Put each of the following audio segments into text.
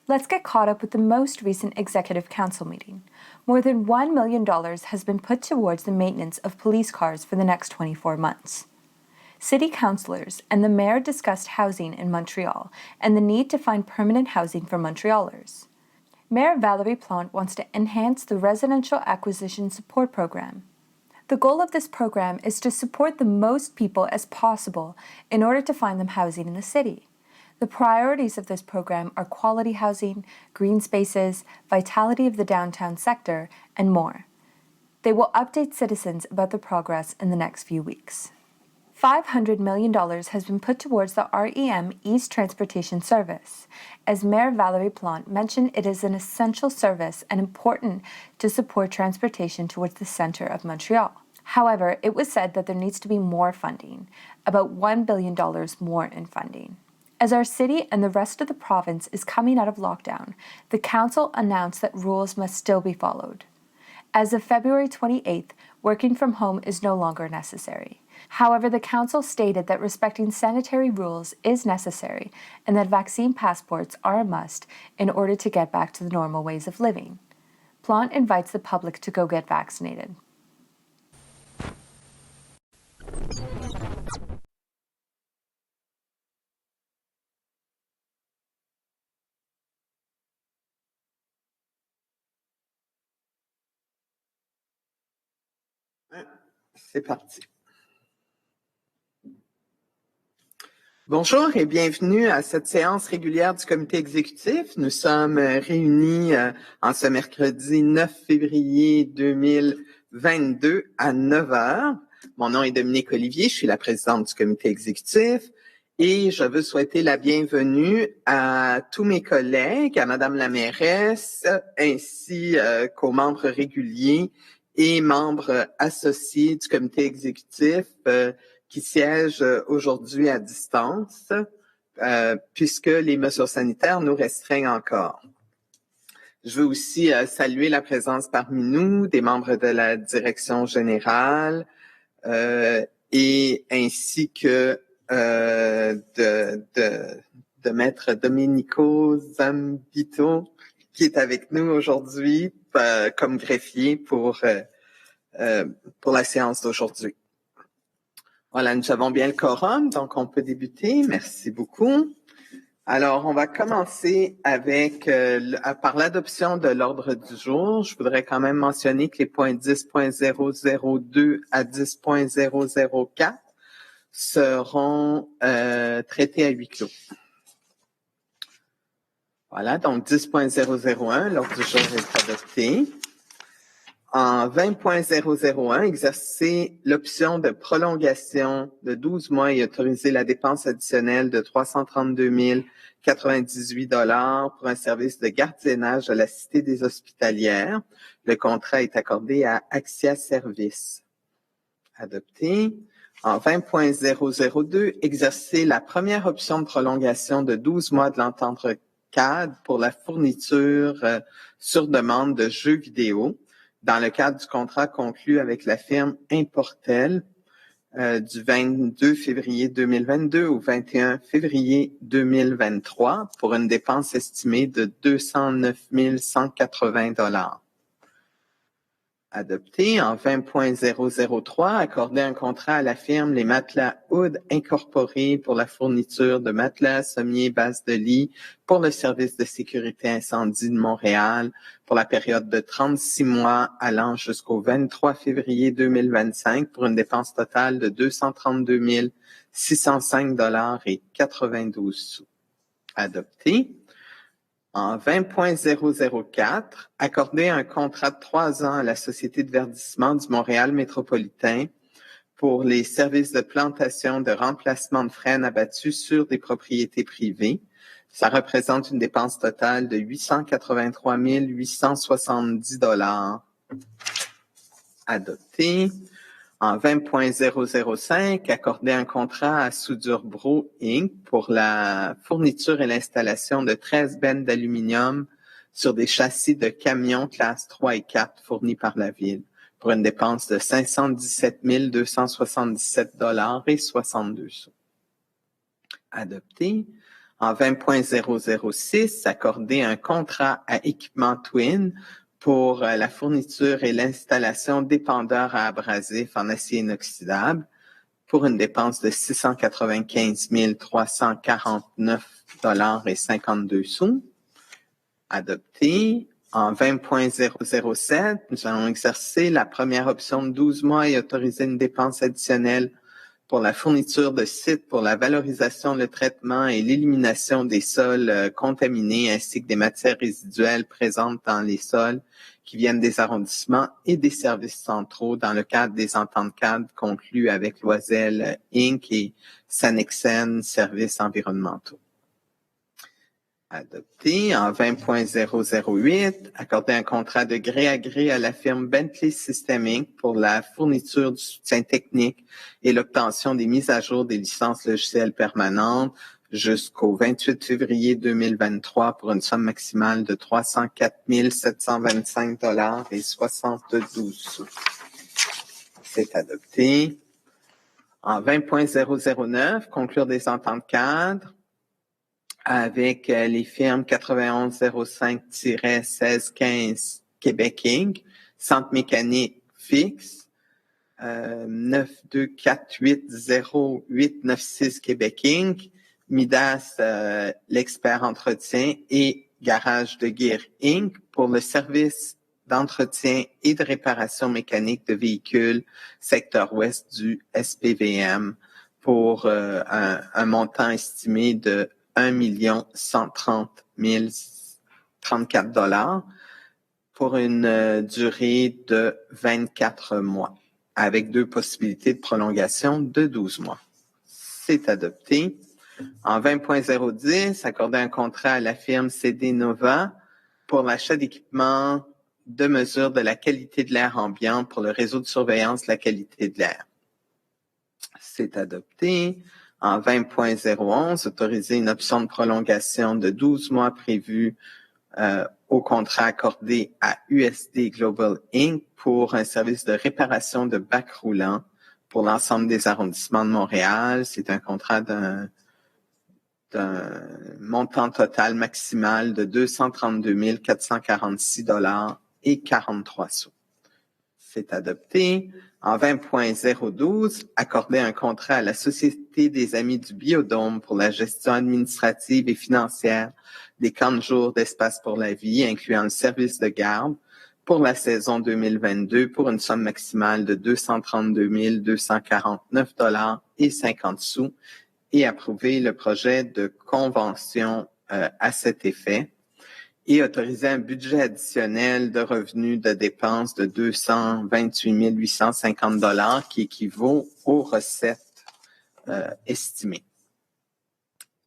Let's get caught up with the most recent Executive Council meeting. More than $1 million has been put towards the maintenance of police cars for the next 24 months. City councillors and the mayor discussed housing in Montreal and the need to find permanent housing for Montrealers. Mayor Valérie Plante wants to enhance the Residential Acquisition Support Program. The goal of this program is to support the most people as possible in order to find them housing in the city. The priorities of this program are quality housing, green spaces, vitality of the downtown sector, and more. They will update citizens about the progress in the next few weeks. $500 million has been put towards the REM East Transportation Service. As Mayor Valérie Plante mentioned, it is an essential service and important to support transportation towards the center of Montreal. However, it was said that there needs to be more funding, about $1 billion more in funding. As our city and the rest of the province is coming out of lockdown, the council announced that rules must still be followed. As of February 28th, working from home is no longer necessary. However, the council stated that respecting sanitary rules is necessary and that vaccine passports are a must in order to get back to the normal ways of living. Plante invites the public to go get vaccinated. C'est parti. Bonjour et bienvenue à cette séance régulière du comité exécutif. Nous sommes réunis en ce mercredi 9 février 2022 à 9 heures. Mon nom est Dominique Olivier, je suis la présidente du comité exécutif et je veux souhaiter la bienvenue à tous mes collègues, à Madame la mairesse, ainsi qu'aux membres réguliers et membres associés du comité exécutif qui siègent aujourd'hui à distance, puisque les mesures sanitaires nous restreignent encore. Je veux aussi saluer la présence parmi nous des membres de la direction générale et ainsi que de Maître Domenico Zambito, qui est avec nous aujourd'hui comme greffier pour la séance d'aujourd'hui. Voilà, nous avons bien le quorum, donc on peut débuter. Merci beaucoup. Alors, on va commencer avec par l'adoption de l'ordre du jour. Je voudrais quand même mentionner que les points 10.002 à 10.004 seront traités à huis clos. Voilà, donc 10.001, l'ordre du jour est adopté. En 20.001, exercer l'option de prolongation de 12 mois et autoriser la dépense additionnelle de 332 098 $ pour un service de gardiennage de la Cité des Hospitalières. Le contrat est accordé à Axia Services. Adopté. En 20.002, exercer la première option de prolongation de 12 mois de l'entente cadre pour la fourniture sur demande de jeux vidéo dans le cadre du contrat conclu avec la firme Importel du 22 février 2022 au 21 février 2023 pour une dépense estimée de 209 180 $. Adopté. En 20.003, accorder un contrat à la firme Les Matelas Hood Incorporés pour la fourniture de matelas, sommiers, bases de lit pour le service de sécurité incendie de Montréal pour la période de 36 mois allant jusqu'au 23 février 2025 pour une dépense totale de 232 605 $ et 92 sous. Adopté. En 20.004, accorder un contrat de 3 ans à la Société de verdissement du Montréal métropolitain pour les services de plantation de remplacement de frênes abattus sur des propriétés privées. Ça représente une dépense totale de 883 870 $. Adopté. En 20.005, accorder un contrat à Soudure Bro Inc. pour la fourniture et l'installation de 13 bennes d'aluminium sur des châssis de camions classe 3 et 4 fournis par la Ville pour une dépense de 517 277 $ et 62 sous. Adopté. En 20.006, accorder un contrat à équipement Twin pour la fourniture et l'installation d'épandeurs à abrasifs en acier inoxydable pour une dépense de 695 349,52 $. Adopté. En 20.007, nous allons exercer la première option de 12 mois et autoriser une dépense additionnelle pour la fourniture de sites pour la valorisation, le traitement et l'élimination des sols contaminés ainsi que des matières résiduelles présentes dans les sols qui viennent des arrondissements et des services centraux dans le cadre des ententes-cadres conclues avec Loisel Inc. et Sanexen Services environnementaux. Adopté. En 20.008, accorder un contrat de gré à gré à la firme Bentley Systems Inc. pour la fourniture du soutien technique et l'obtention des mises à jour des licences logicielles permanentes jusqu'au 28 février 2023 pour une somme maximale de 304 725,72 $. C'est adopté. En 20.009, conclure des ententes cadres avec les firmes 9105-1615 Québec Inc., Centre mécanique fixe, 92480896 Québec Inc., Midas, l'expert entretien et Garage de Guire Inc. pour le service d'entretien et de réparation mécanique de véhicules secteur ouest du SPVM pour un montant estimé de 1 130 034 $ pour une durée de 24 mois, avec 2 possibilités de prolongation de 12 mois. C'est adopté. En 20.010, accorder un contrat à la firme CD Nova pour l'achat d'équipements de mesure de la qualité de l'air ambiant pour le réseau de surveillance de la qualité de l'air. C'est adopté. En 20.011, autoriser une option de prolongation de 12 mois prévue au contrat accordé à USD Global Inc. pour un service de réparation de bacs roulants pour l'ensemble des arrondissements de Montréal. C'est un contrat d'un montant total maximal de 232 446 $ et 43 sous. C'est adopté. En 20.012, accorder un contrat à la Société des Amis du Biodôme pour la gestion administrative et financière des camps de jour d'espace pour la vie, incluant le service de garde, pour la saison 2022 pour une somme maximale de 232 249 $ et 50 sous et approuver le projet de convention à cet effet. Et autoriser un budget additionnel de revenus de dépenses de 228 850 $ qui équivaut aux recettes estimées.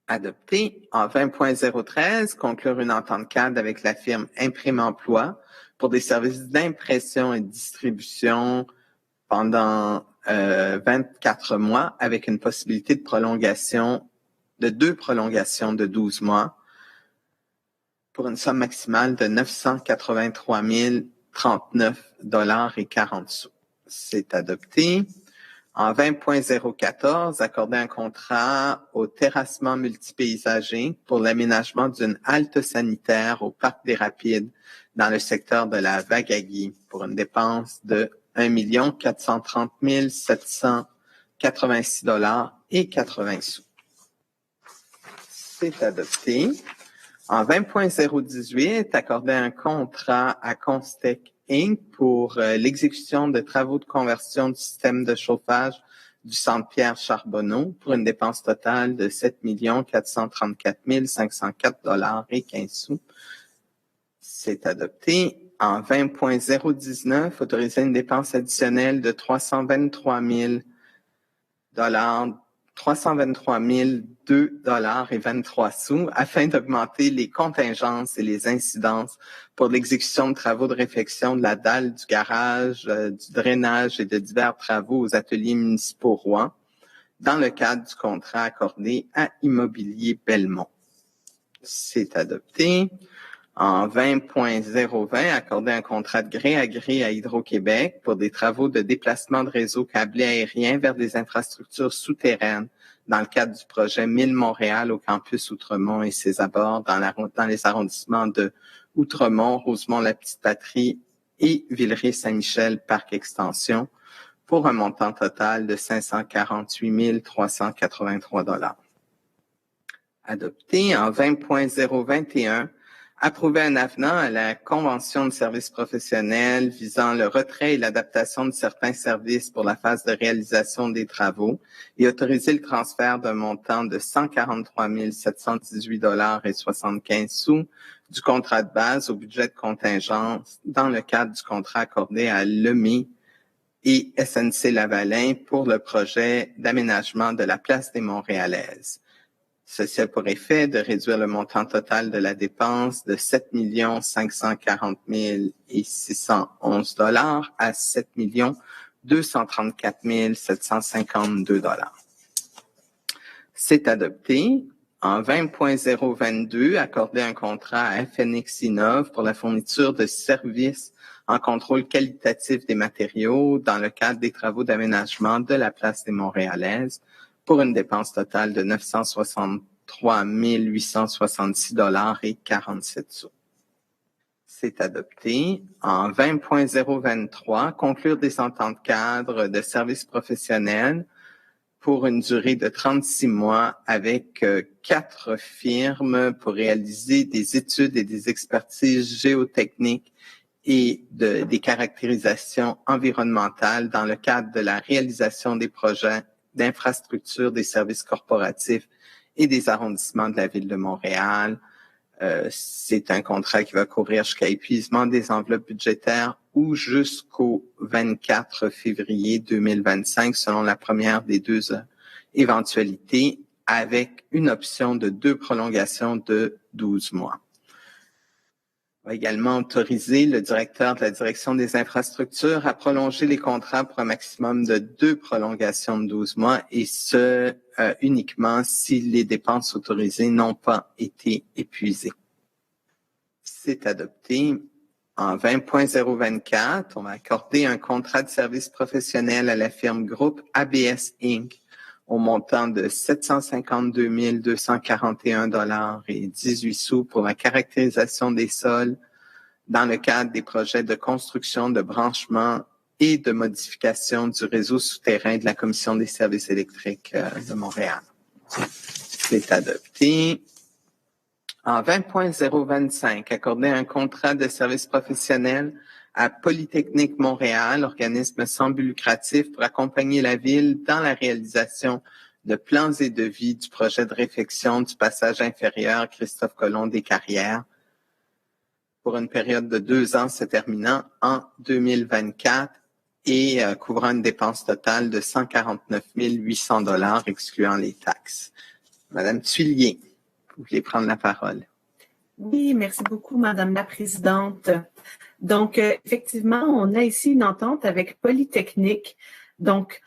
Adopté. En 20.013, conclure une entente cadre avec la firme Imprime Emploi pour des services d'impression et de distribution pendant 24 mois avec une possibilité de prolongation, de 2 prolongations de 12 mois. Pour une somme maximale de 983 039 $ et 40 sous. C'est adopté. En 20.014, accorder un contrat au terrassement multipaysager pour l'aménagement d'une halte sanitaire au Parc des Rapides dans le secteur de la Wagagi pour une dépense de 1 430 786 $ et 80 sous. C'est adopté. En 20.018, accorder un contrat à Constec Inc. pour l'exécution de travaux de conversion du système de chauffage du Centre Pierre Charbonneau pour une dépense totale de 7 434 504 $ et 15 sous. C'est adopté. En 20.019, autoriser une dépense additionnelle de 323 002 $ et 23 sous afin d'augmenter les contingences et les incidences pour l'exécution de travaux de réfection de la dalle du garage, du drainage et de divers travaux aux ateliers municipaux Rouen dans le cadre du contrat accordé à Immobilier Belmont. C'est adopté. En 20.020, accorder un contrat de gré à gré à Hydro-Québec pour des travaux de déplacement de réseaux câblés aériens vers des infrastructures souterraines dans le cadre du projet 1000 Montréal au campus Outremont et ses abords dans les arrondissements de Outremont, Rosemont-la-Petite-Patrie et Villeray-Saint-Michel, Parc Extension, pour un montant total de 548 383 $. Adopté en 20.021, approuver un avenant à la Convention de services professionnels visant le retrait et l'adaptation de certains services pour la phase de réalisation des travaux et autoriser le transfert d'un montant de 143 718 $75 du contrat de base au budget de contingence dans le cadre du contrat accordé à LEMI et SNC-Lavalin pour le projet d'aménagement de la place des Montréalaises. Ceci a pour effet de réduire le montant total de la dépense de 7 540 611 $ à 7 234 752 $. C'est adopté. En 20.022, accorder un contrat à FNX Innov pour la fourniture de services en contrôle qualitatif des matériaux dans le cadre des travaux d'aménagement de la place des Montréalaises pour une dépense totale de 963 866 $ et 47 sous. C'est adopté. En 20.023, conclure des ententes cadres de services professionnels pour une durée de 36 mois avec 4 firmes pour réaliser des études et des expertises géotechniques et des caractérisations environnementales dans le cadre de la réalisation des projets d'infrastructure des services corporatifs et des arrondissements de la Ville de Montréal. C'est un contrat qui va courir jusqu'à épuisement des enveloppes budgétaires ou jusqu'au 24 février 2025, selon la première des deux éventualités, avec une option de 2 prolongations de 12 mois. On va également autoriser le directeur de la Direction des infrastructures à prolonger les contrats pour un maximum de 2 prolongations de 12 mois et ce, uniquement si les dépenses autorisées n'ont pas été épuisées. C'est adopté. En 20.024, on va accorder un contrat de service professionnel à la firme Groupe ABS Inc. au montant de 752 241 $ et 18 sous pour la caractérisation des sols dans le cadre des projets de construction, de branchement et de modification du réseau souterrain de la Commission des services électriques de Montréal. C'est adopté. En 20.025, accorder un contrat de service professionnel à Polytechnique Montréal, organisme sans but lucratif, pour accompagner la Ville dans la réalisation de plans et devis du projet de réfection du passage inférieur Christophe Colomb des Carrières pour une période de 2 ans se terminant en 2024 et couvrant une dépense totale de 149 800 $ excluant les taxes. Madame Tuillier, vous voulez prendre la parole. Oui, merci beaucoup, Madame la Présidente. Donc, effectivement, on a ici une entente avec Polytechnique. Donc,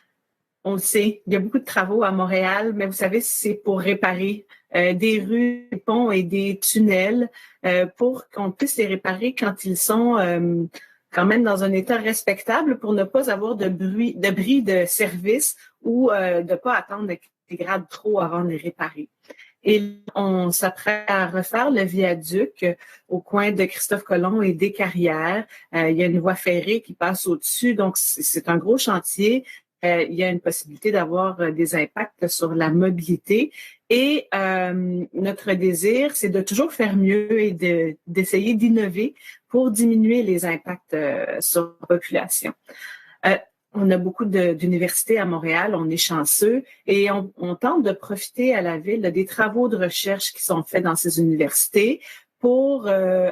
on le sait, il y a beaucoup de travaux à Montréal, mais vous savez, c'est pour réparer des rues, des ponts et des tunnels pour qu'on puisse les réparer quand ils sont quand même dans un état respectable pour ne pas avoir de bris de service ou de ne pas attendre qu'ils dégradent trop avant de les réparer. Et on s'apprête à refaire le viaduc au coin de Christophe Colomb et des Carrières. Il y a une voie ferrée qui passe au-dessus, donc c'est un gros chantier. Il y a une possibilité d'avoir des impacts sur la mobilité. Et notre désir, c'est de toujours faire mieux et d'essayer d'innover pour diminuer les impacts sur la population. On a beaucoup d'universités à Montréal, on est chanceux et on tente de profiter à la Ville des travaux de recherche qui sont faits dans ces universités pour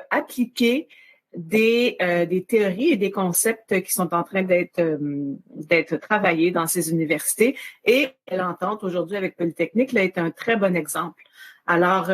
appliquer des théories et des concepts qui sont en train d'être travaillés dans ces universités. Et l'entente aujourd'hui avec Polytechnique là, est un très bon exemple. Alors,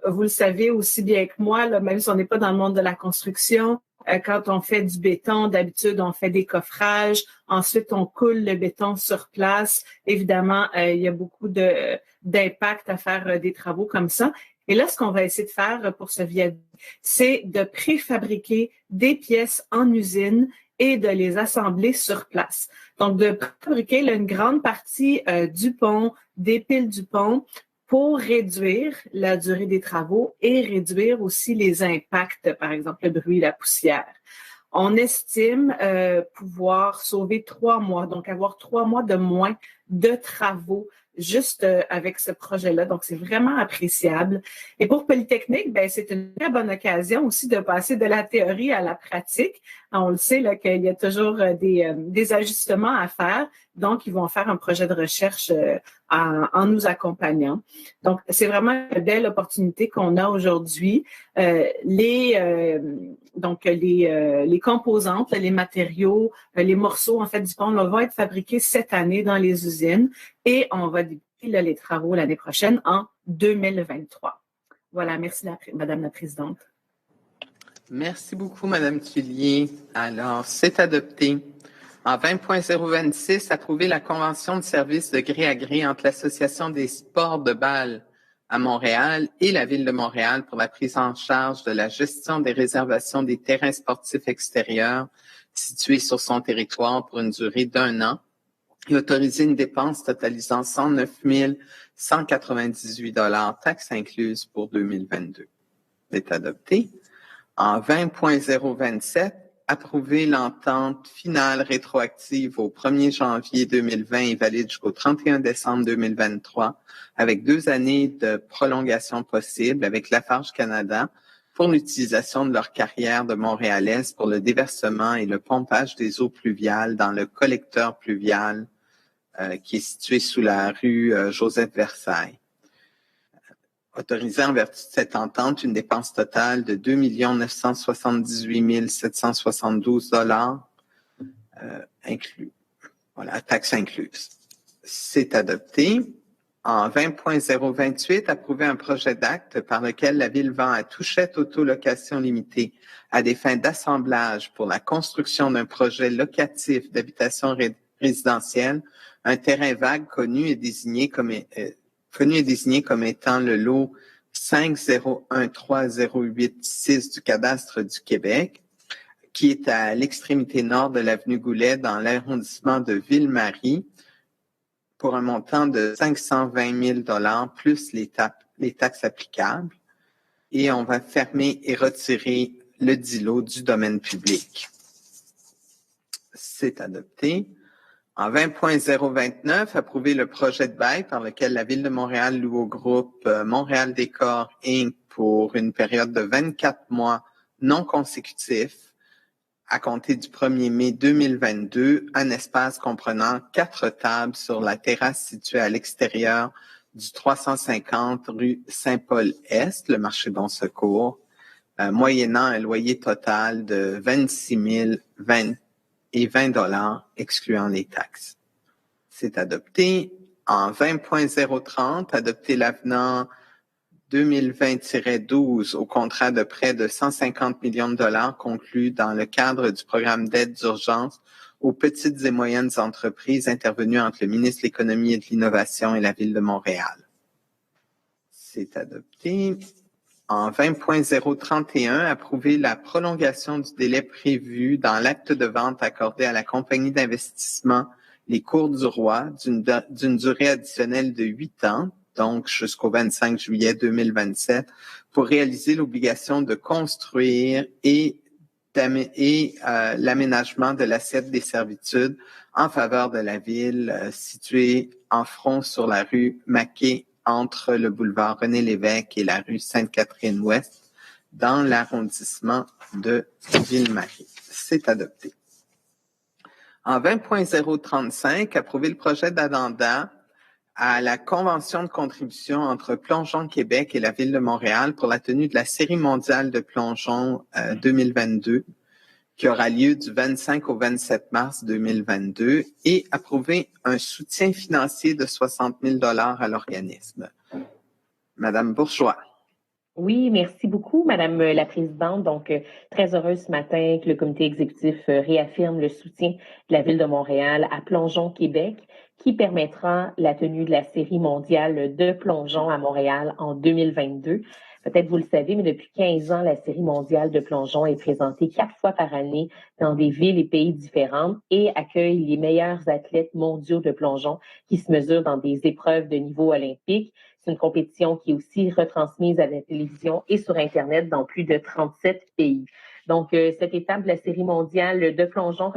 vous le savez aussi bien que moi, là, même si on n'est pas dans le monde de la construction, quand on fait du béton, d'habitude, on fait des coffrages. Ensuite, on coule le béton sur place. Évidemment, il y a beaucoup d'impact à faire des travaux comme ça. Et là, ce qu'on va essayer de faire pour ce viaduc, c'est de préfabriquer des pièces en usine et de les assembler sur place. Donc, de fabriquer une grande partie du pont, des piles du pont, pour réduire la durée des travaux et réduire aussi les impacts, par exemple le bruit, la poussière. On estime pouvoir sauver 3 mois, donc avoir 3 mois de moins de travaux juste avec ce projet-là. Donc, c'est vraiment appréciable. Et pour Polytechnique, ben, c'est une très bonne occasion aussi de passer de la théorie à la pratique. On le sait là, qu'il y a toujours des ajustements à faire. Donc, ils vont faire un projet de recherche en nous accompagnant. Donc, c'est vraiment une belle opportunité qu'on a aujourd'hui. Les composantes, les matériaux, les morceaux en fait du pont vont être fabriqués cette année dans les usines et on va débuter là, les travaux l'année prochaine en 2023. Voilà, merci Madame la Présidente. Merci beaucoup, Madame Tullier. Alors, c'est adopté. En 20.026, approuver la convention de service de gré à gré entre l'Association des sports de balle à Montréal et la Ville de Montréal pour la prise en charge de la gestion des réservations des terrains sportifs extérieurs situés sur son territoire pour une durée d'1 an et autoriser une dépense totalisant 109 198 $, taxes incluses pour 2022. C'est adopté. En 20.027, approuver l'entente finale rétroactive au 1er janvier 2020 et valide jusqu'au 31 décembre 2023 avec 2 années de prolongation possible avec Lafarge Canada pour l'utilisation de leur carrière de Montréal-Est pour le déversement et le pompage des eaux pluviales dans le collecteur pluvial qui est situé sous la rue Joseph-Versailles. Autorisé en vertu de cette entente une dépense totale de 2 978 772 $ inclus. Voilà, taxes incluses. C'est adopté. En 20.028, approuver un projet d'acte par lequel la Ville vend à Touchette Autolocation Limitée à des fins d'assemblage pour la construction d'un projet locatif d'habitation résidentielle, un terrain vague connu et désigné comme étant le lot 5013086 du cadastre du Québec, qui est à l'extrémité nord de l'avenue Goulet dans l'arrondissement de Ville-Marie, pour un montant de 520 000 $ plus les taxes applicables. Et on va fermer et retirer le dit lot du domaine public. C'est adopté. En 20.029, approuver le projet de bail par lequel la Ville de Montréal loue au groupe Montréal Décor Inc. pour une période de 24 mois non consécutifs à compter du 1er mai 2022, un espace comprenant 4 tables sur la terrasse située à l'extérieur du 350 rue Saint-Paul-Est, le marché Bon Secours, moyennant un loyer total de 26 020 $, excluant les taxes. C'est adopté. En 20.030, adopter l'avenant 2020-12 au contrat de prêt de 150 millions de $ conclu dans le cadre du programme d'aide d'urgence aux petites et moyennes entreprises intervenu entre le ministre de l'Économie et de l'Innovation et la Ville de Montréal. C'est adopté. En 20.031, approuver la prolongation du délai prévu dans l'acte de vente accordé à la compagnie d'investissement Les Cours du Roi d'une durée additionnelle de 8 ans, donc jusqu'au 25 juillet 2027, pour réaliser l'obligation de construire et l'aménagement de l'assiette des servitudes en faveur de la ville située en front sur la rue Maquet entre le boulevard René-Lévesque et la rue Sainte-Catherine-Ouest dans l'arrondissement de Ville-Marie. C'est adopté. En 20.035, approuver le projet d'addenda à la convention de contribution entre Plongeon Québec et la Ville de Montréal pour la tenue de la Série mondiale de plongeon 2022 qui aura lieu du 25 au 27 mars 2022 et approuver un soutien financier de 60 000 $ à l'organisme. Madame Bourgeois. Oui, merci beaucoup, Madame la Présidente. Donc, très heureuse ce matin que le comité exécutif réaffirme le soutien de la Ville de Montréal à Plongeon Québec, qui permettra la tenue de la Série mondiale de plongeon à Montréal en 2022. Peut-être vous le savez, mais depuis 15 ans, la série mondiale de plongeon est présentée 4 fois par année dans des villes et pays différents et accueille les meilleurs athlètes mondiaux de plongeon qui se mesurent dans des épreuves de niveau olympique. C'est une compétition qui est aussi retransmise à la télévision et sur Internet dans plus de 37 pays. Donc, cette étape de la série mondiale de plongeon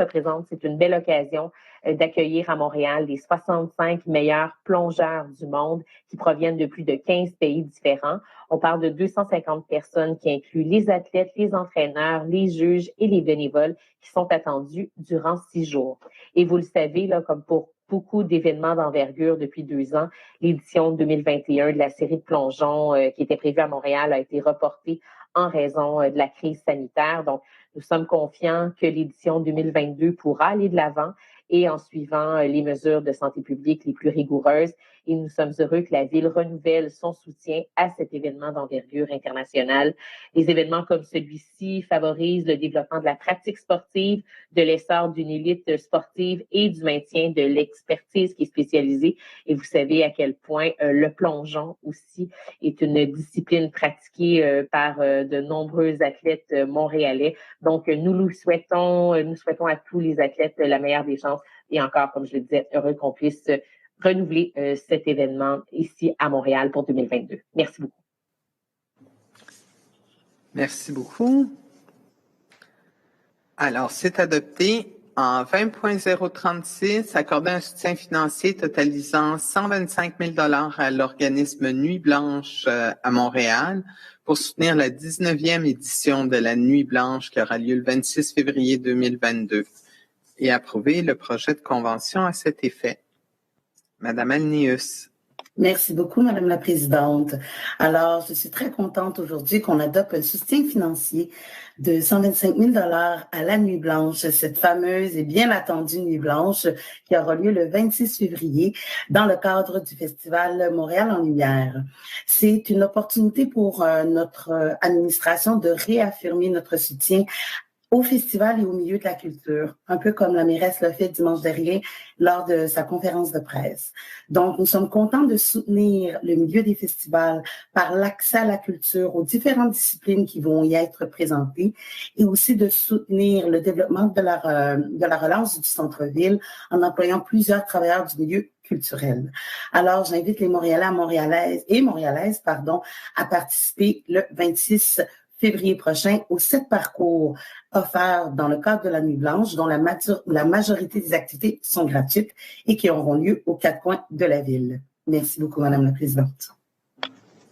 c'est une belle occasion d'accueillir à Montréal les 65 meilleurs plongeurs du monde qui proviennent de plus de 15 pays différents. On parle de 250 personnes qui incluent les athlètes, les entraîneurs, les juges et les bénévoles qui sont attendus durant 6 jours. Et vous le savez, là, comme pour beaucoup d'événements d'envergure depuis 2 ans, l'édition 2021 de la série de plongeon qui était prévue à Montréal a été reportée en raison de la crise sanitaire. Donc, nous sommes confiants que l'édition 2022 pourra aller de l'avant et en suivant les mesures de santé publique les plus rigoureuses. Et nous sommes heureux que la Ville renouvelle son soutien à cet événement d'envergure internationale. Les événements comme celui-ci favorisent le développement de la pratique sportive, de l'essor d'une élite sportive et du maintien de l'expertise qui est spécialisée. Et vous savez à quel point le plongeon aussi est une discipline pratiquée par de nombreux athlètes montréalais. Donc, nous souhaitons à tous les athlètes la meilleure des chances et encore, comme je le disais, heureux qu'on puisse renouveler cet événement ici à Montréal pour 2022. Merci beaucoup. Merci beaucoup. Alors, c'est adopté. En 20.036, accorder un soutien financier totalisant 125 000 $ à l'organisme Nuit Blanche à Montréal pour soutenir la 19e édition de la Nuit Blanche qui aura lieu le 26 février 2022 et approuver le projet de convention à cet effet. Madame Alnius. Merci beaucoup, Madame la Présidente. Alors, je suis très contente aujourd'hui qu'on adopte un soutien financier de 125 000 $ à la Nuit Blanche, cette fameuse et bien attendue Nuit Blanche qui aura lieu le 26 février dans le cadre du Festival Montréal en Lumière. C'est une opportunité pour notre administration de réaffirmer notre soutien au festival et au milieu de la culture, un peu comme la mairesse l'a fait dimanche dernier lors de sa conférence de presse. Donc, nous sommes contents de soutenir le milieu des festivals par l'accès à la culture, aux différentes disciplines qui vont y être présentées et aussi de soutenir le développement de la relance du centre-ville en employant plusieurs travailleurs du milieu culturel. Alors, j'invite les Montréalaises à participer le 26 février prochain aux 7 parcours offerts dans le cadre de la Nuit Blanche, dont la majorité des activités sont gratuites et qui auront lieu aux 4 coins de la ville. Merci beaucoup, Madame la Présidente.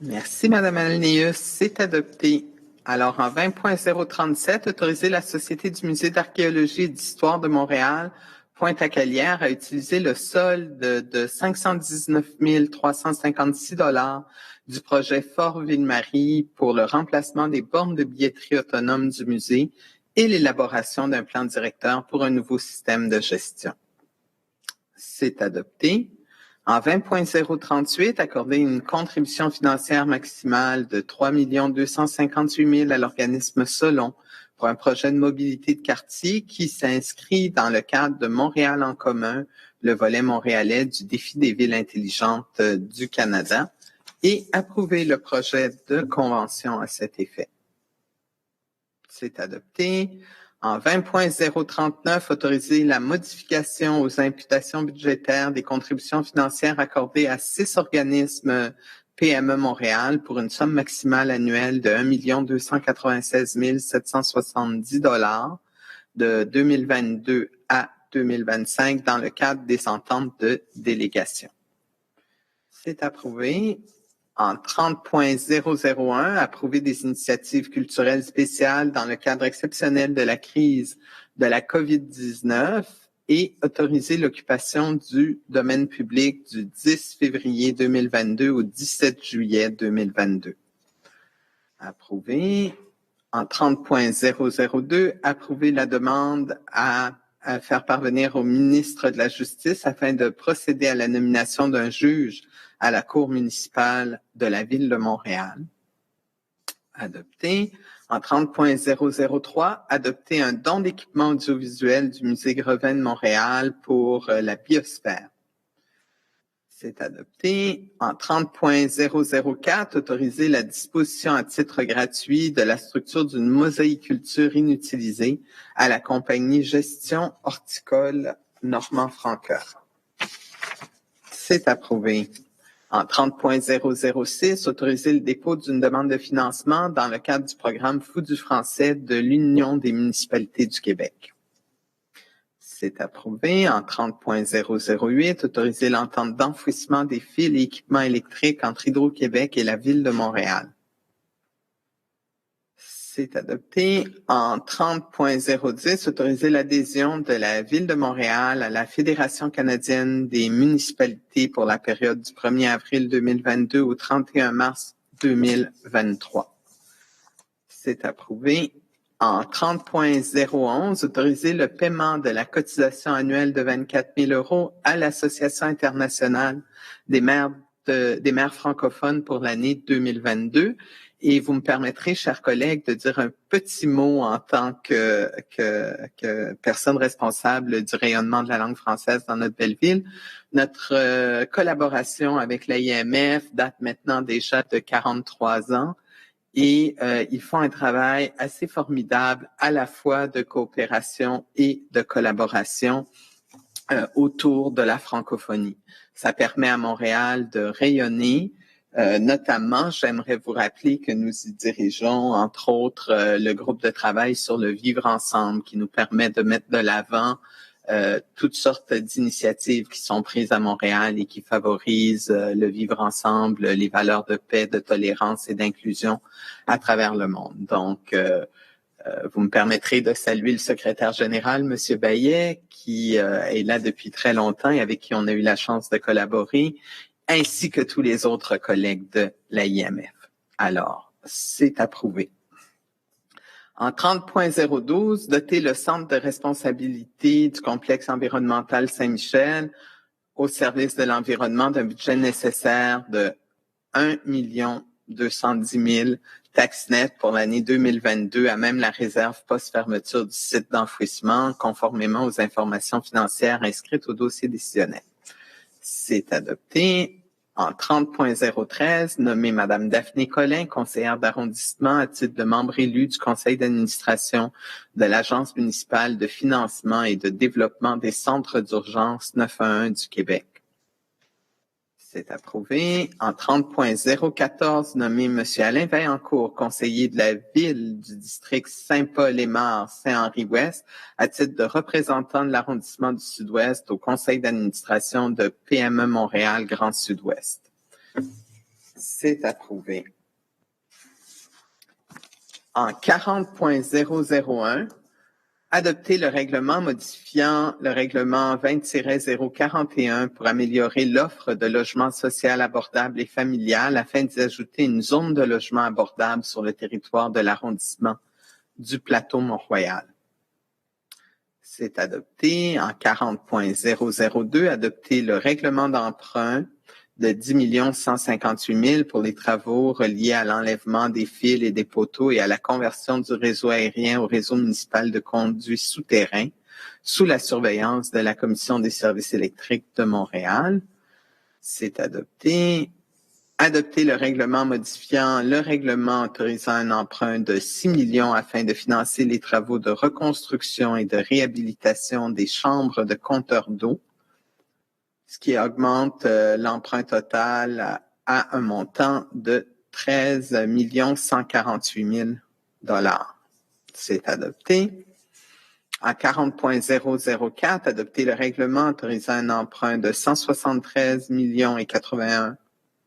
Merci, Madame Alnius. C'est adopté. Alors, en 20.037, autoriser la Société du Musée d'archéologie et d'histoire de Montréal, Pointe-à-Calière, à utiliser le solde de 519 356 $ du projet Fort Ville-Marie pour le remplacement des bornes de billetterie autonomes du musée et l'élaboration d'un plan directeur pour un nouveau système de gestion. C'est adopté. En 20.038, accorder une contribution financière maximale de 3 258 000 à l'organisme Solon pour un projet de mobilité de quartier qui s'inscrit dans le cadre de Montréal en commun, le volet montréalais du défi des villes intelligentes du Canada, et approuver le projet de convention à cet effet. C'est adopté. En 20.039, autoriser la modification aux imputations budgétaires des contributions financières accordées à 6 organismes PME Montréal pour une somme maximale annuelle de 1 296 770 $ de 2022 à 2025 dans le cadre des ententes de délégation. C'est approuvé. En 30.001, approuver des initiatives culturelles spéciales dans le cadre exceptionnel de la crise de la COVID-19 et autoriser l'occupation du domaine public du 10 février 2022 au 17 juillet 2022. Approuvé. En 30.002, approuver la demande à faire parvenir au ministre de la Justice afin de procéder à la nomination d'un juge à la Cour municipale de la Ville de Montréal. Adopté. En 30.003, adopter un don d'équipement audiovisuel du Musée Grévin de Montréal pour la biosphère. C'est adopté. En 30.004, autoriser la disposition à titre gratuit de la structure d'une mosaïculture inutilisée à la compagnie Gestion horticole Normand-Francoeur. C'est approuvé. En 30.006, autoriser le dépôt d'une demande de financement dans le cadre du programme Fou du français de l'Union des municipalités du Québec. C'est approuvé. En 30.008, autoriser l'entente d'enfouissement des fils et équipements électriques entre Hydro-Québec et la Ville de Montréal. C'est adopté. En 30.010, autoriser l'adhésion de la Ville de Montréal à la Fédération canadienne des municipalités pour la période du 1er avril 2022 au 31 mars 2023. C'est approuvé. En 30.011, autoriser le paiement de la cotisation annuelle de 24 000 € à l'Association internationale des maires francophones pour l'année 2022. Et vous me permettrez, chers collègues, de dire un petit mot en tant que personne responsable du rayonnement de la langue française dans notre belle ville. Notre collaboration avec l'AIMF date maintenant déjà de 43 ans. Et ils font un travail assez formidable à la fois de coopération et de collaboration autour de la francophonie. Ça permet à Montréal de rayonner. Notamment, j'aimerais vous rappeler que nous y dirigeons, entre autres, le groupe de travail sur le vivre ensemble qui nous permet de mettre de l'avant toutes sortes d'initiatives qui sont prises à Montréal et qui favorisent le vivre ensemble, les valeurs de paix, de tolérance et d'inclusion à travers le monde. Donc, vous me permettrez de saluer le secrétaire général, M. Baillet, qui est là depuis très longtemps et avec qui on a eu la chance de collaborer, ainsi que tous les autres collègues de l'AIMF. Alors, c'est approuvé. En 30.012, doter le Centre de responsabilité du complexe environnemental Saint-Michel au service de l'environnement d'un budget nécessaire de 1 210 000 taxes nettes pour l'année 2022 à même la réserve post-fermeture du site d'enfouissement, conformément aux informations financières inscrites au dossier décisionnel. C'est adopté. En 30.013, nommer Mme Daphné Collin, conseillère d'arrondissement à titre de membre élu du conseil d'administration de l'Agence municipale de financement et de développement des centres d'urgence 911 du Québec. C'est approuvé. En 30.014, nommer M. Alain Vaillancourt, conseiller de la ville du district Saint-Paul-et-Mars, Saint-Henri-Ouest, à titre de représentant de l'arrondissement du Sud-Ouest au conseil d'administration de PME Montréal Grand Sud-Ouest. C'est approuvé. En 40.001, adopter le règlement modifiant le règlement 20-041 pour améliorer l'offre de logement social abordable et familial afin d'y ajouter une zone de logement abordable sur le territoire de l'arrondissement du plateau Mont-Royal. C'est adopté. En 40.002, adopter le règlement d'emprunt de 10 158 000 pour les travaux reliés à l'enlèvement des fils et des poteaux et à la conversion du réseau aérien au réseau municipal de conduits souterrains sous la surveillance de la Commission des services électriques de Montréal. C'est adopté. Adopter le règlement modifiant le règlement autorisant un emprunt de 6 millions afin de financer les travaux de reconstruction et de réhabilitation des chambres de compteurs d'eau, ce qui augmente l'emprunt total à un montant de 13 148 000 $. C'est adopté. En 40.004, adopter le règlement autorisant un emprunt de 173 081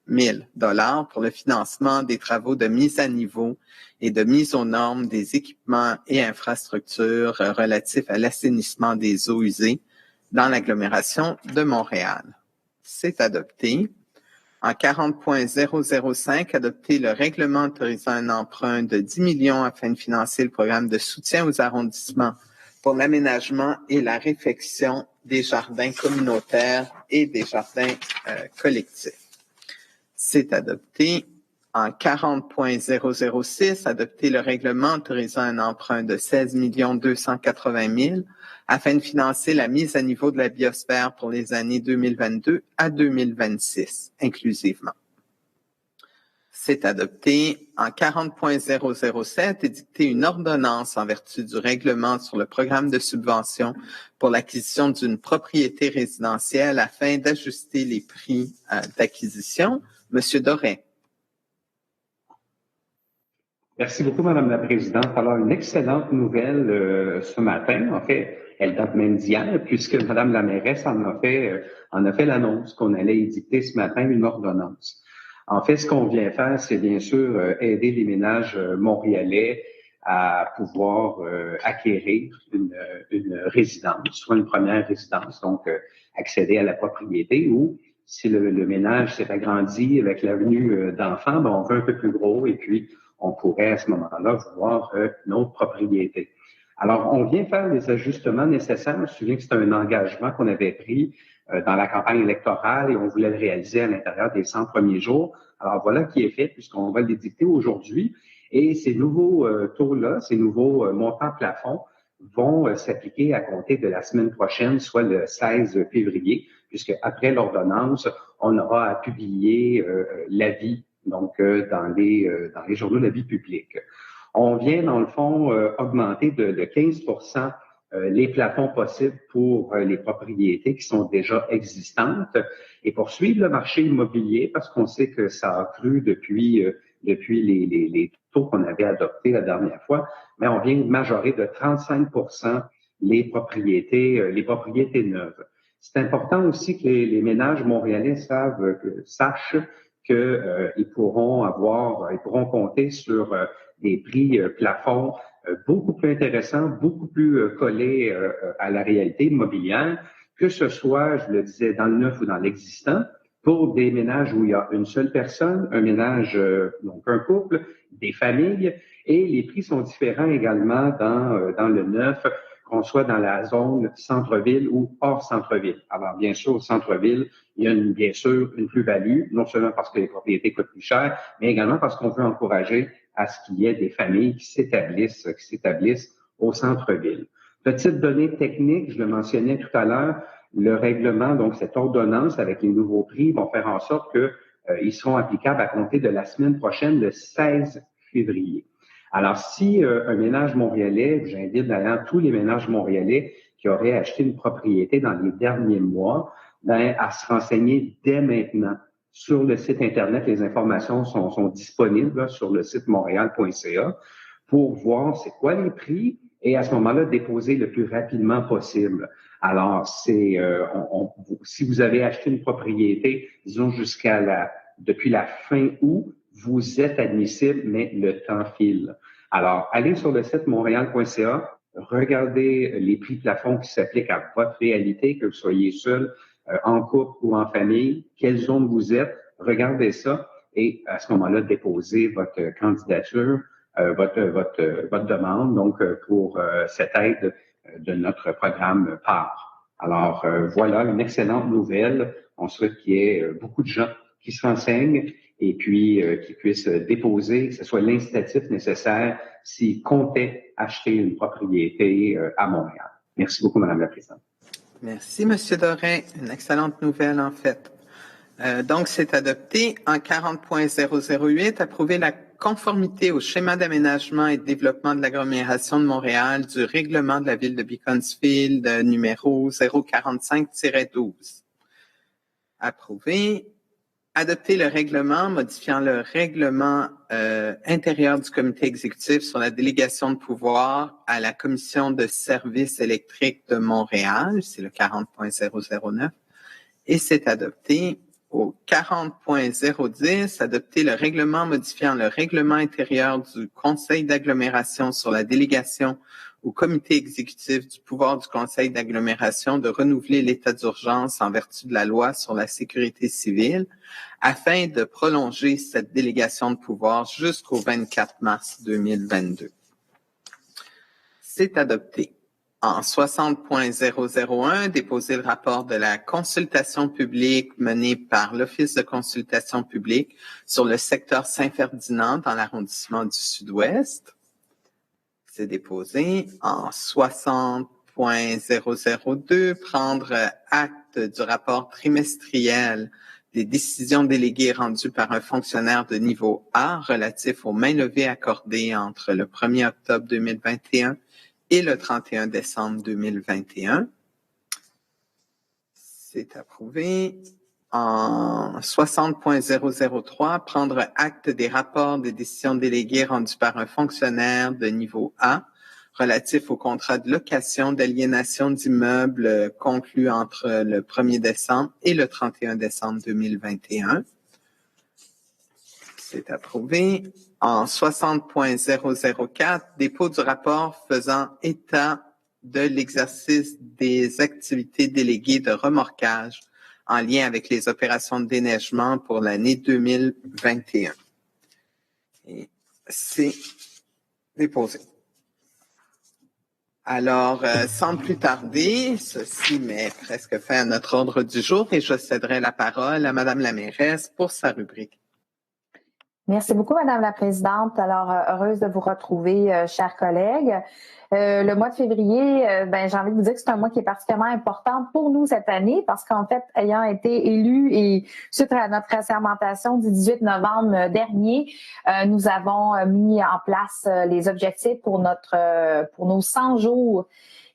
000 $ pour le financement des travaux de mise à niveau et de mise aux normes des équipements et infrastructures relatifs à l'assainissement des eaux usées dans l'agglomération de Montréal. C'est adopté. En 40.005, adopter le règlement autorisant un emprunt de 10 millions afin de financer le programme de soutien aux arrondissements pour l'aménagement et la réfection des jardins communautaires et des jardins collectifs. C'est adopté. En 40.006, adopter le règlement autorisant un emprunt de 16 280 000 afin de financer la mise à niveau de la biosphère pour les années 2022 à 2026, inclusivement. C'est adopté. En 40.007, édicter une ordonnance en vertu du règlement sur le programme de subvention pour l'acquisition d'une propriété résidentielle afin d'ajuster les prix d'acquisition. Monsieur Doré. Merci beaucoup, Madame la Présidente. Alors, une excellente nouvelle ce matin. En fait, elle date même d'hier, puisque Madame la mairesse en a fait l'annonce qu'on allait édicter ce matin une ordonnance. En fait, ce qu'on vient faire, c'est bien sûr aider les ménages montréalais à pouvoir acquérir une résidence, soit une première résidence, donc accéder à la propriété, ou si le ménage s'est agrandi avec l'avenue d'enfants, ben, on veut un peu plus gros et puis on pourrait à ce moment-là voir une autre propriété. Alors, on vient faire les ajustements nécessaires. Je me souviens que c'était un engagement qu'on avait pris dans la campagne électorale et on voulait le réaliser à l'intérieur des 100 premiers jours. Alors, voilà qui est fait puisqu'on va l'édicter aujourd'hui. Et ces nouveaux taux-là, ces nouveaux montants plafonds vont s'appliquer à compter de la semaine prochaine, soit le 16 février, puisque après l'ordonnance, on aura à publier l'avis donc dans les journaux de la vie publique. On vient, dans le fond, augmenter de 15 les plafonds possibles pour les propriétés qui sont déjà existantes et poursuivre le marché immobilier parce qu'on sait que ça a cru depuis les taux qu'on avait adoptés la dernière fois, mais on vient majorer de 35 les propriétés neuves. C'est important aussi que les ménages montréalais sachent qu'ils pourront compter sur des prix plafonds beaucoup plus intéressants, beaucoup plus collés à la réalité immobilière, que ce soit, je le disais, dans le neuf ou dans l'existant, pour des ménages où il y a une seule personne, un ménage, donc un couple, des familles, et les prix sont différents également dans le neuf, qu'on soit dans la zone centre-ville ou hors centre-ville. Alors, bien sûr, au centre-ville, il y a bien sûr une plus-value, non seulement parce que les propriétés coûtent plus cher, mais également parce qu'on veut encourager à ce qu'il y ait des familles qui s'établissent au centre-ville. Petite donnée technique, je le mentionnais tout à l'heure, le règlement, donc cette ordonnance avec les nouveaux prix, vont faire en sorte que ils seront applicables à compter de la semaine prochaine, le 16 février. Alors, si un ménage montréalais, j'invite d'ailleurs tous les ménages montréalais qui auraient acheté une propriété dans les derniers mois, ben, à se renseigner dès maintenant sur le site Internet. Les informations sont disponibles là, sur le site montréal.ca pour voir c'est quoi les prix et à ce moment-là, déposer le plus rapidement possible. Alors, si vous avez acheté une propriété, disons depuis la fin août, vous êtes admissible, mais le temps file. Alors, allez sur le site montréal.ca, regardez les prix plafonds qui s'appliquent à votre réalité, que vous soyez seul, en couple ou en famille, quelle zone vous êtes, regardez ça et à ce moment-là, déposez votre candidature, votre demande, donc pour cette aide de notre programme PAR. Alors, voilà une excellente nouvelle. On souhaite qu'il y ait beaucoup de gens qui se renseignent et puis qui puissent déposer, que ce soit l'incitatif nécessaire s'ils comptaient acheter une propriété à Montréal. Merci beaucoup, Madame la Présidente. Merci, Monsieur Doré. Une excellente nouvelle, en fait. Donc, c'est adopté. En 40.008, approuver la conformité au schéma d'aménagement et de développement de l'agglomération de Montréal du règlement de la ville de Beaconsfield numéro 045-12. Approuvé. Adopter le règlement modifiant le règlement intérieur du comité exécutif sur la délégation de pouvoir à la Commission de services électriques de Montréal, c'est le 40.009, et c'est adopté. Au 40.010, adopter le règlement modifiant le règlement intérieur du Conseil d'agglomération sur la délégation au comité exécutif du pouvoir du Conseil d'agglomération de renouveler l'état d'urgence en vertu de la loi sur la sécurité civile afin de prolonger cette délégation de pouvoir jusqu'au 24 mars 2022. C'est adopté. En 60.001, déposer le rapport de la consultation publique menée par l'Office de consultation publique sur le secteur Saint-Ferdinand dans l'arrondissement du Sud-Ouest. C'est déposé. En 60.002, prendre acte du rapport trimestriel des décisions déléguées rendues par un fonctionnaire de niveau A relatif aux mainlevées accordées entre le 1er octobre 2021 et le 31 décembre 2021. C'est approuvé. En 60.003, prendre acte des rapports des décisions déléguées rendues par un fonctionnaire de niveau A relatif au contrat de location d'aliénation d'immeubles conclu entre le 1er décembre et le 31 décembre 2021. C'est approuvé. En 60.004, dépôt du rapport faisant état de l'exercice des activités déléguées de remorquage en lien avec les opérations de déneigement pour l'année 2021. Et c'est déposé. Alors, sans plus tarder, ceci met presque fin à notre ordre du jour et je céderai la parole à Madame la mairesse pour sa rubrique. Merci beaucoup, Madame la Présidente. Alors, heureuse de vous retrouver, chers collègues. Le mois de février, j'ai envie de vous dire que c'est un mois qui est particulièrement important pour nous cette année parce qu'en fait, ayant été élus et suite à notre assermentation du 18 novembre dernier, nous avons mis en place les objectifs pour nos 100 jours.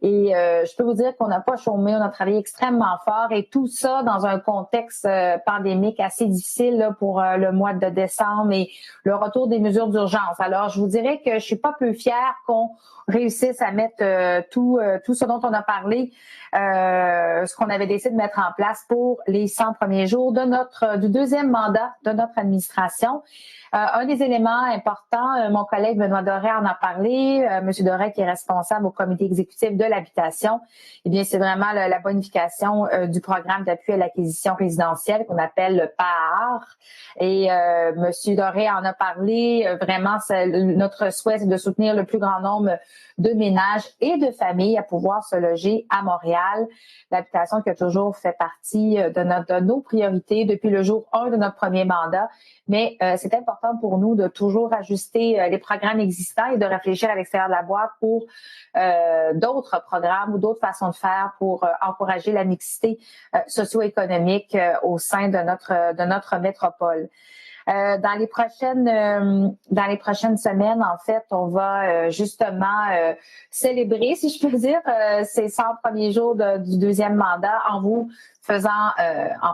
Et je peux vous dire qu'on n'a pas chômé, on a travaillé extrêmement fort et tout ça dans un contexte pandémique assez difficile là, pour le mois de décembre et le retour des mesures d'urgence. Alors, je vous dirais que je suis pas peu fière qu'on réussisse à mettre tout ce dont on a parlé, ce qu'on avait décidé de mettre en place pour les 100 premiers jours du deuxième mandat de notre administration. Un des éléments importants, mon collègue Benoît Doré en a parlé, Monsieur Doré qui est responsable au comité exécutif de l'habitation, eh bien c'est vraiment la bonification du programme d'appui à l'acquisition résidentielle qu'on appelle le PAR. Et Monsieur Doré en a parlé, vraiment notre souhait c'est de soutenir le plus grand nombre de ménages et de familles à pouvoir se loger à Montréal. L'habitation qui a toujours fait partie de nos priorités depuis le jour 1 de notre premier mandat. Mais c'est important pour nous de toujours ajuster les programmes existants et de réfléchir à l'extérieur de la boîte pour d'autres programmes ou d'autres façons de faire pour encourager la mixité socio-économique au sein de notre métropole. Dans les prochaines semaines, en fait, on va justement célébrer, si je peux dire, ces 100 premiers jours du deuxième mandat en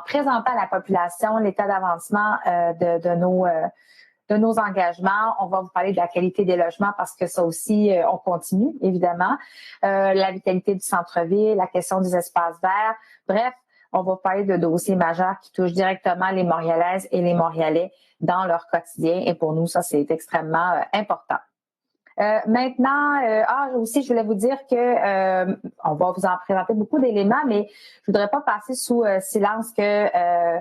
présentant à la population l'état d'avancement de nos engagements. On va vous parler de la qualité des logements parce que ça aussi, on continue, évidemment. La vitalité du centre-ville, la question des espaces verts. Bref, on va parler de dossiers majeurs qui touchent directement les Montréalaises et les Montréalais dans leur quotidien. Et pour nous, ça, c'est extrêmement important. Maintenant, aussi, je voulais vous dire que on va vous en présenter beaucoup d'éléments, mais je voudrais pas passer sous silence que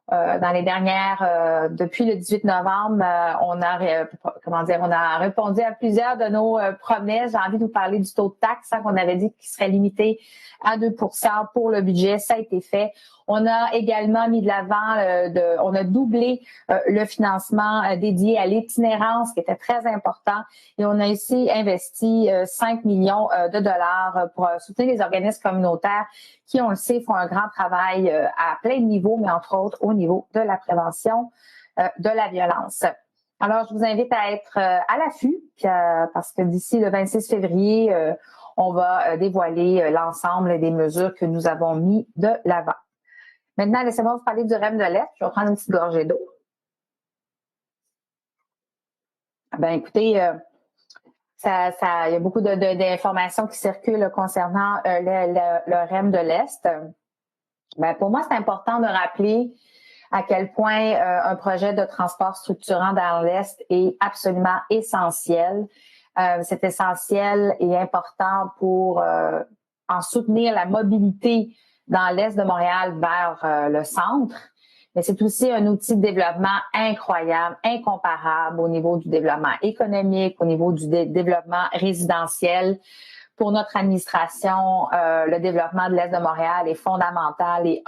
dans les dernières, depuis le 18 novembre, on a répondu à plusieurs de nos promesses. J'ai envie de vous parler du taux de taxe qu'on avait dit qu'il serait limité à 2% pour le budget. Ça a été fait. On a également mis de l'avant, on a doublé le financement dédié à l'itinérance, qui était très important. Et on a aussi investi 5 millions de dollars pour soutenir les organismes communautaires qui, on le sait, font un grand travail à plein de niveaux, mais entre autres au niveau de la prévention de la violence. Alors, je vous invite à être à l'affût, parce que d'ici le 26 février, on va dévoiler l'ensemble des mesures que nous avons mis de l'avant. Maintenant, laissez-moi vous parler du REM de l'Est. Je vais prendre une petite gorgée d'eau. Écoutez, il y a beaucoup d'informations qui circulent concernant le REM de l'Est. Pour moi, c'est important de rappeler à quel point un projet de transport structurant dans l'Est est absolument essentiel. C'est essentiel et important pour en soutenir la mobilité dans l'Est de Montréal vers le centre. Mais c'est aussi un outil de développement incroyable, incomparable au niveau du développement économique, au niveau du développement résidentiel, pour notre administration, le développement de l'Est de Montréal est fondamental et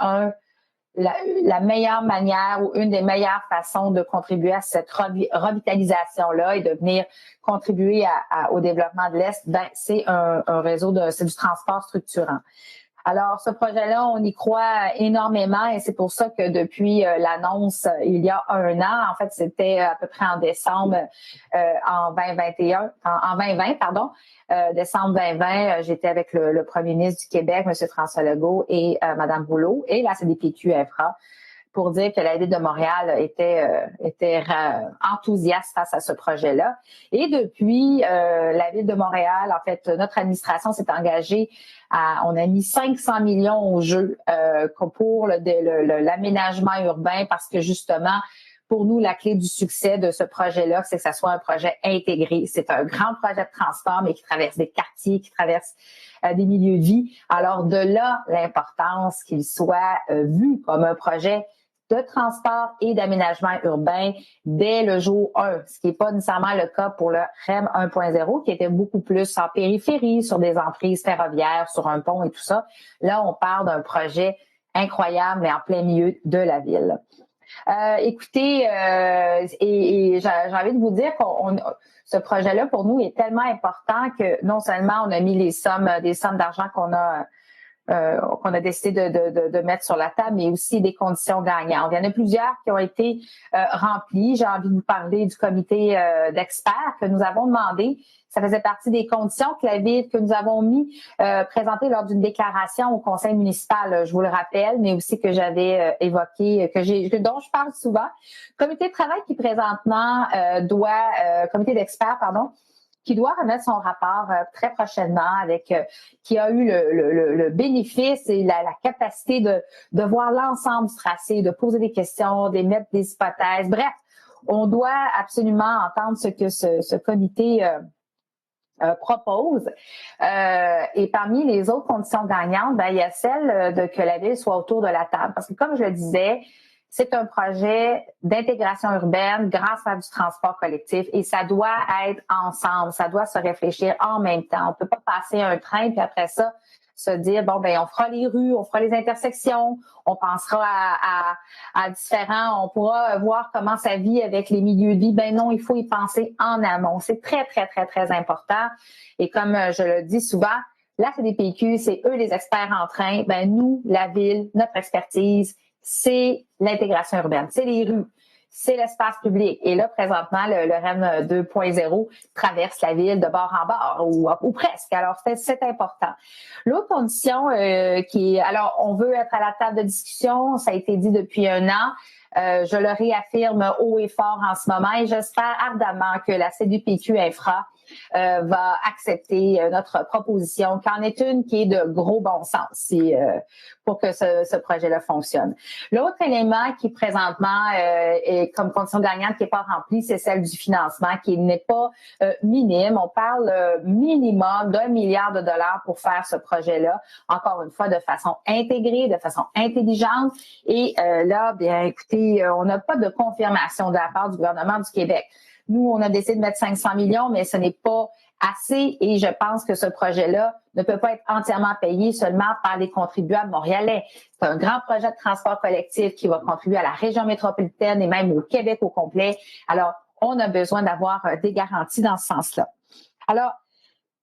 la meilleure manière ou une des meilleures façons de contribuer à cette revitalisation-là et de venir contribuer au développement de l'Est, ben, c'est un réseau c'est du transport structurant. Alors, ce projet-là, on y croit énormément et c'est pour ça que depuis l'annonce il y a un an, en fait, c'était à peu près en décembre en 2020, pardon. Décembre 2020, j'étais avec le premier ministre du Québec, M. François Legault, et Mme Rouleau, et la CDPQ Infra, pour dire que la Ville de Montréal était enthousiaste face à ce projet-là. Et depuis, la Ville de Montréal, en fait, notre administration s'est engagée on a mis 500 millions au jeu pour l'aménagement urbain parce que justement, pour nous, la clé du succès de ce projet-là, c'est que ça soit un projet intégré. C'est un grand projet de transport, mais qui traverse des quartiers, qui traverse des milieux de vie. Alors, de là, l'importance qu'il soit vu comme un projet de transport et d'aménagement urbain dès le jour 1, ce qui n'est pas nécessairement le cas pour le REM 1.0, qui était beaucoup plus en périphérie, sur des emprises ferroviaires, sur un pont et tout ça. Là, on parle d'un projet incroyable, mais en plein milieu de la ville. Écoutez, et j'ai envie de vous dire ce projet-là, pour nous, est tellement important que non seulement on a mis des sommes d'argent qu'on a décidé de mettre sur la table, mais aussi des conditions gagnantes. Il y en a plusieurs qui ont été remplies. J'ai envie de vous parler du comité d'experts que nous avons demandé. Ça faisait partie des conditions que nous avons présentées lors d'une déclaration au conseil municipal, je vous le rappelle, mais aussi que j'avais évoqué, dont je parle souvent. Comité de travail qui présentement comité d'experts, pardon, qui doit remettre son rapport très prochainement qui a eu le bénéfice et la capacité de voir l'ensemble du tracé, de poser des questions, d'émettre des hypothèses. Bref, on doit absolument entendre ce que ce comité propose. Et parmi les autres conditions gagnantes, ben, il y a celle que la ville soit autour de la table. Parce que comme je le disais, c'est un projet d'intégration urbaine grâce à du transport collectif et ça doit être ensemble, ça doit se réfléchir en même temps. On peut pas passer un train puis après ça se dire bon ben on fera les rues, on fera les intersections, on pensera à différents, on pourra voir comment ça vit avec les milieux de vie. Ben non, il faut y penser en amont. C'est très très très très important et comme je le dis souvent, la CDPQ, c'est eux les experts en train. Ben nous, la ville, notre expertise, c'est l'intégration urbaine, c'est les rues, c'est l'espace public. Et là, présentement, le REM 2.0 traverse la ville de bord en bord ou presque. Alors, c'est important. L'autre condition alors, on veut être à la table de discussion, ça a été dit depuis un an. Je le réaffirme haut et fort en ce moment et j'espère ardemment que la CDPQ Infra va accepter notre proposition, qu'en est une qui est de gros bon sens pour que ce projet-là fonctionne. L'autre élément qui présentement est comme condition gagnante qui n'est pas remplie, c'est celle du financement qui n'est pas minime. On parle minimum d'1 milliard de dollars pour faire ce projet-là, encore une fois de façon intégrée, de façon intelligente. Et là, bien écoutez, on n'a pas de confirmation de la part du gouvernement du Québec. Nous, on a décidé de mettre 500 millions, mais ce n'est pas assez et je pense que ce projet-là ne peut pas être entièrement payé seulement par les contribuables montréalais. C'est un grand projet de transport collectif qui va contribuer à la région métropolitaine et même au Québec au complet. Alors, on a besoin d'avoir des garanties dans ce sens-là. Alors,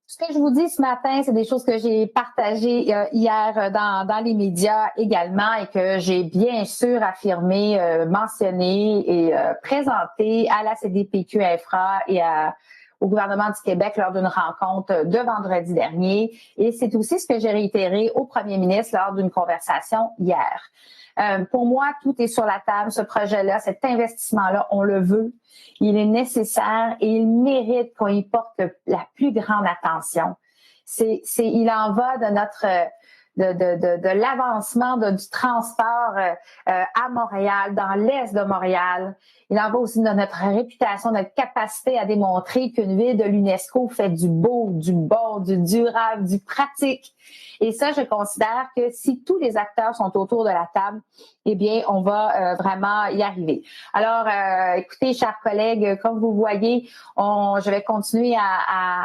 ce que je vous dis ce matin, c'est des choses que j'ai partagées hier dans les médias également et que j'ai bien sûr affirmé, mentionné et présenté à la CDPQ Infra et au gouvernement du Québec lors d'une rencontre de vendredi dernier. Et c'est aussi ce que j'ai réitéré au premier ministre lors d'une conversation hier. Pour moi, tout est sur la table. Ce projet-là, cet investissement-là, on le veut. Il est nécessaire et il mérite qu'on y porte la plus grande attention. Il en va de de l'avancement du transport à Montréal, dans l'est de Montréal. Il en va aussi de notre réputation, notre capacité à démontrer qu'une ville de l'UNESCO fait du beau, du bon, du durable, du pratique. Et ça, je considère que si tous les acteurs sont autour de la table, eh bien, on va vraiment y arriver. Alors, écoutez, chers collègues, comme vous voyez, je vais continuer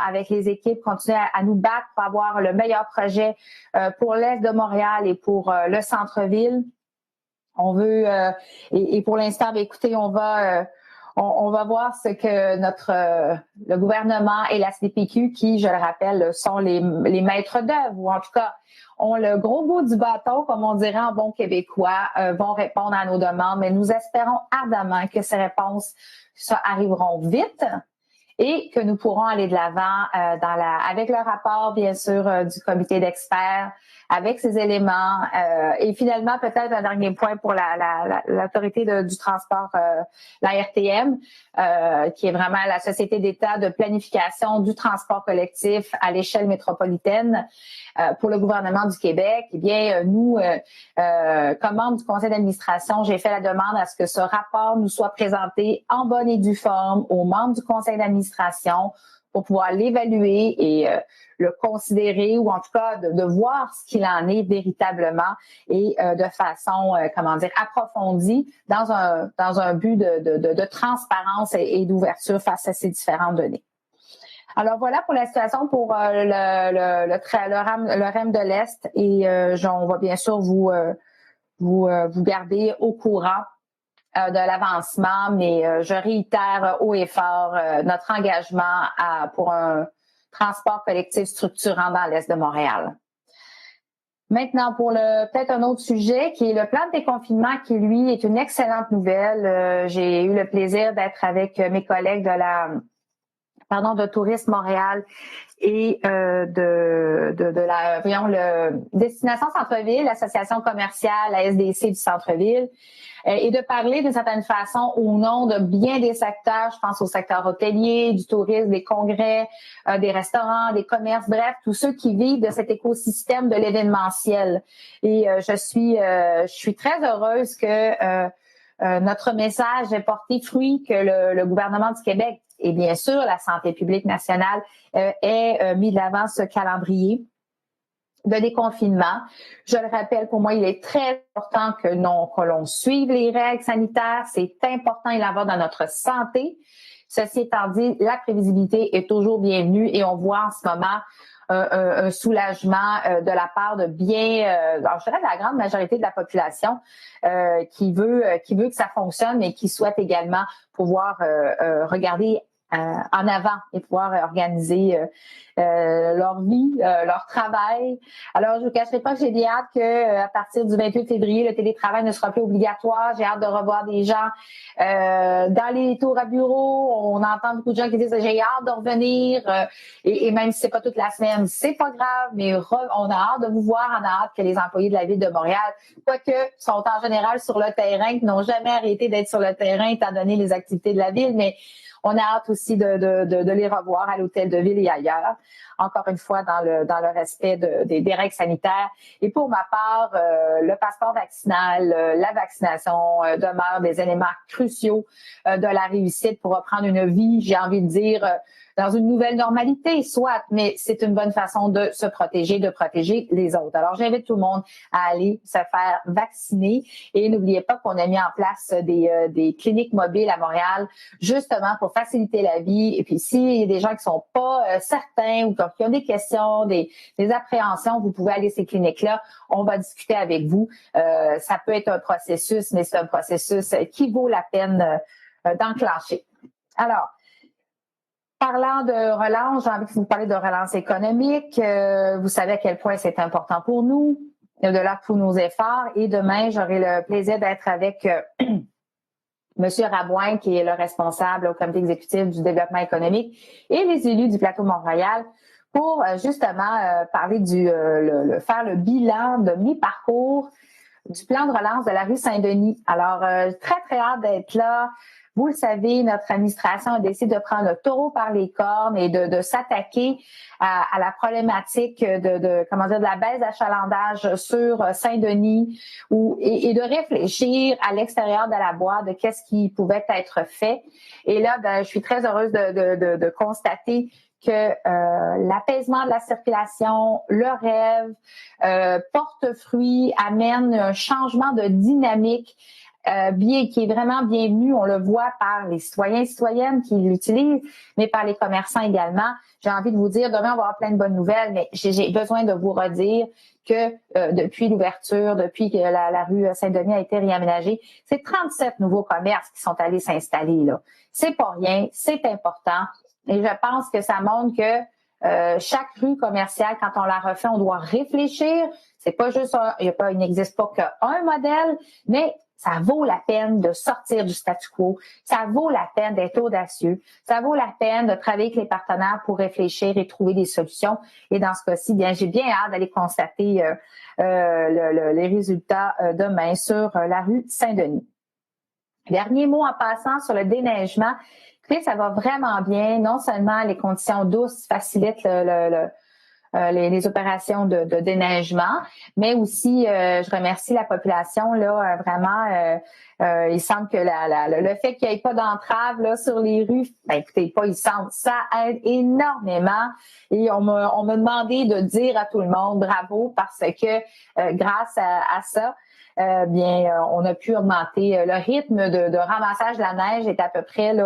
avec les équipes, continuer à nous battre pour avoir le meilleur projet pour l'Est de Montréal et pour le centre-ville. On veut, et pour l'instant, bien, écoutez, on va voir ce que le gouvernement et la CDPQ, qui, je le rappelle, sont les maîtres d'œuvre, ou en tout cas ont le gros bout du bâton, comme on dirait en bon québécois, vont répondre à nos demandes. Mais nous espérons ardemment que ces réponses arriveront vite et que nous pourrons aller de l'avant avec le rapport, bien sûr, du comité d'experts, avec ces éléments. Et finalement, peut-être un dernier point pour l'autorité du transport, la RTM, qui est vraiment la société d'État de planification du transport collectif à l'échelle métropolitaine pour le gouvernement du Québec. Eh bien, nous, comme membres du conseil d'administration, j'ai fait la demande à ce que ce rapport nous soit présenté en bonne et due forme aux membres du conseil d'administration pour pouvoir l'évaluer et le considérer, ou en tout cas de voir ce qu'il en est véritablement et de façon, approfondie dans un but de transparence et d'ouverture face à ces différentes données. Alors voilà pour la situation pour le REM de l'Est, et on va bien sûr vous garder au courant de l'avancement, mais je réitère haut et fort notre engagement pour un transport collectif structurant dans l'Est de Montréal. Maintenant, pour peut-être un autre sujet, qui est le plan de déconfinement, qui, lui, est une excellente nouvelle. J'ai eu le plaisir d'être avec mes collègues de Tourisme Montréal et Destination Centre-Ville, l'association commerciale, la SDC du Centre-Ville, et de parler d'une certaine façon au nom de bien des secteurs. Je pense au secteur hôtelier, du tourisme, des congrès, des restaurants, des commerces, bref, tous ceux qui vivent de cet écosystème de l'événementiel. Et je suis très heureuse que notre message ait porté fruit, que le gouvernement du Québec et bien sûr la santé publique nationale ait mis de l'avant ce calendrier de déconfinement. Je le rappelle, pour moi, il est très important que l'on suive les règles sanitaires. C'est important, il en va dans notre santé. Ceci étant dit, la prévisibilité est toujours bienvenue et on voit en ce moment un soulagement de la part de je dirais de la grande majorité de la population qui veut que ça fonctionne, mais qui souhaite également pouvoir regarder en avant et pouvoir organiser leur vie, leur travail. Alors, je vous cacherai pas que j'ai bien hâte que à partir du 28 février, le télétravail ne sera plus obligatoire. J'ai hâte de revoir des gens dans les tours à bureau. On entend beaucoup de gens qui disent j'ai hâte de revenir et même si c'est pas toute la semaine, c'est pas grave, mais on a hâte de vous voir, on a hâte que les employés de la ville de Montréal, quoique sont en général sur le terrain, qui n'ont jamais arrêté d'être sur le terrain étant donné les activités de la ville, mais on a hâte aussi de les revoir à l'hôtel de ville et ailleurs, encore une fois dans le respect des règles sanitaires. Et pour ma part, le passeport vaccinal, la vaccination demeurent des éléments cruciaux de la réussite pour reprendre une vie, j'ai envie de dire, dans une nouvelle normalité, soit, mais c'est une bonne façon de se protéger, de protéger les autres. Alors, j'invite tout le monde à aller se faire vacciner et n'oubliez pas qu'on a mis en place des cliniques mobiles à Montréal, justement pour faciliter la vie. Et puis, s'il y a des gens qui sont pas certains ou qui ont des questions, des appréhensions, vous pouvez aller à ces cliniques-là. On va discuter avec vous. Ça peut être un processus, mais c'est un processus qui vaut la peine d'enclencher. Alors, parlant de relance, j'ai envie de vous parler de relance économique. Vous savez à quel point c'est important pour nous, de là tous nos efforts. Et demain, j'aurai le plaisir d'être avec Monsieur Rabouin, qui est le responsable au comité exécutif du développement économique, et les élus du plateau Mont-Royal pour justement parler faire le bilan de mi-parcours du plan de relance de la rue Saint-Denis. Alors, très, très hâte d'être là. Vous le savez, notre administration a décidé de prendre le taureau par les cornes et de s'attaquer à la problématique de la baisse d'achalandage sur Saint-Denis et de réfléchir à l'extérieur de la boîte de qu'est-ce qui pouvait être fait. Et là, je suis très heureuse de constater que l'apaisement de la circulation, le rêve, porte fruit, amène un changement de dynamique qui est vraiment bienvenu. On le voit par les citoyens et citoyennes qui l'utilisent, mais par les commerçants également. J'ai envie de vous dire, demain, on va avoir plein de bonnes nouvelles, mais j'ai besoin de vous redire que depuis l'ouverture, depuis que la rue Saint-Denis a été réaménagée, c'est 37 nouveaux commerces qui sont allés s'installer là. C'est pas rien, c'est important. Et je pense que ça montre que chaque rue commerciale, quand on la refait, on doit réfléchir. C'est pas juste il n'existe pas qu'un modèle, mais ça vaut la peine de sortir du statu quo. Ça vaut la peine d'être audacieux. Ça vaut la peine de travailler avec les partenaires pour réfléchir et trouver des solutions. Et dans ce cas-ci, bien, j'ai bien hâte d'aller constater les résultats demain sur la rue Saint-Denis. Dernier mot en passant sur le déneigement. Écoutez, ça va vraiment bien. Non seulement les conditions douces facilitent les opérations de déneigement, mais aussi je remercie la population là vraiment. Il semble que le fait qu'il n'y ait pas d'entrave là sur les rues, écoutez, pas il semble, ça aide énormément. Et on m'a demandé de dire à tout le monde bravo parce que grâce à ça, on a pu augmenter le rythme de ramassage de la neige est à peu près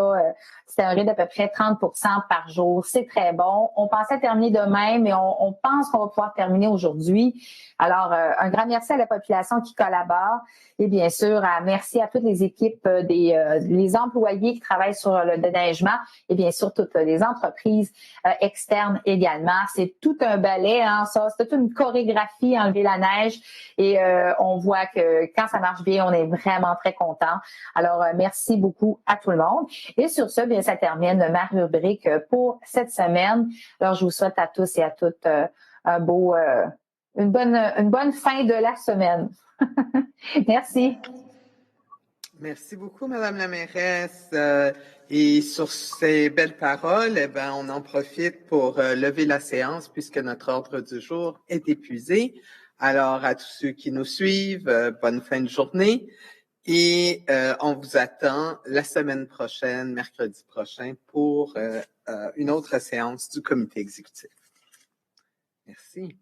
c'était un rythme d'à peu près 30% par jour. C'est très bon. On pensait terminer demain, mais on pense qu'on va pouvoir terminer aujourd'hui. Alors, un grand merci à la population qui collabore et bien sûr, merci à toutes les équipes les employés qui travaillent sur le déneigement et bien sûr toutes les entreprises externes également. C'est tout un ballet, hein, ça. C'est toute une chorégraphie, enlever la neige et on voit que quand ça marche bien, on est vraiment très content. Alors, merci beaucoup à tout le monde. Et sur ce, bien, ça termine ma rubrique pour cette semaine. Alors, je vous souhaite à tous et à toutes une bonne fin de la semaine. Merci. Merci beaucoup, Madame la mairesse. Et sur ces belles paroles, on en profite pour lever la séance puisque notre ordre du jour est épuisé. Alors, à tous ceux qui nous suivent, bonne fin de journée. Et on vous attend la semaine prochaine, mercredi prochain, pour une autre séance du comité exécutif. Merci.